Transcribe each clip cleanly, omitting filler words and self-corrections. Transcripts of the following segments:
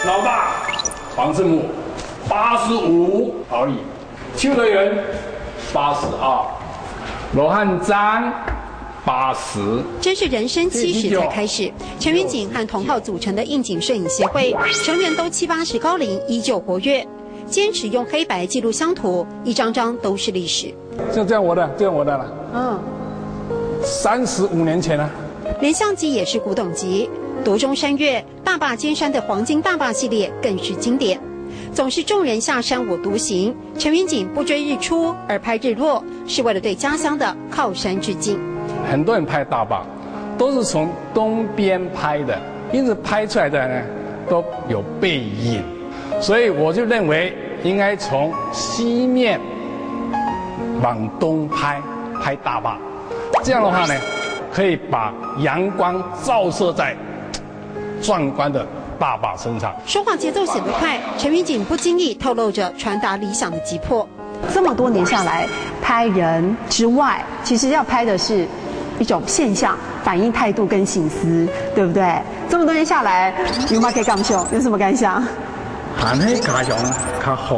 老大黄世木85而已，邱德元82，罗汉章80。真是人生70才开始。陈远景和同号组成的应景摄影协会成员都70、80高龄，依旧活跃，坚持用黑白记录乡土，一张张都是历史。就这样我的，了。35年前了。连相机也是古董级，夺中山岳、大坝尖山的黄金大坝系列更是经典。总是众人下山我独行，陈远景不追日出而拍日落，是为了对家乡的靠山致敬。很多人拍大坝，都是从东边拍的，因此拍出来的呢都有背影，所以我就认为应该从西面往东拍大坝，这样的话呢，可以把阳光照射在壮观的大坝身上。说话节奏显得快，陈远景不经意透露着传达理想的急迫。这么多年下来，拍人之外，其实要拍的是一种现象，反映态度跟心思，对不对？这么多年下来，有吗？可以感受，有什么感想？喊黑家乡较好。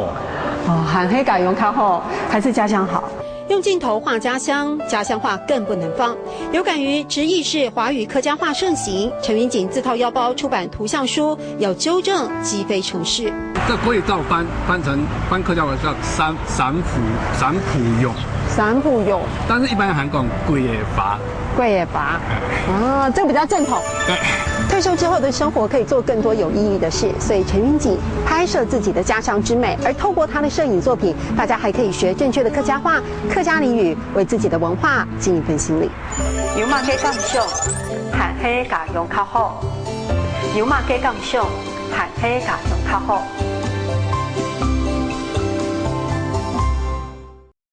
哦，喊黑改用较好，还是家乡好？用镜头画家乡，家乡话更不能放。有感于直译式华语客家话盛行，陈远景自掏腰包出版图像书，要纠正积非成是。这可以照翻客家话叫散普用。散普用，但是一般人讲贵也拔。贵也拔。这个比较正统。对。退休之后的生活可以做更多有意义的事，所以陈远景拍摄自己的家乡之美，而透过他的摄影作品，大家还可以学正确的客家话、客家俚语，为自己的文化尽一份心力。有嘛给感想，喊黑家用较好。有嘛给感想，喊黑家用较好。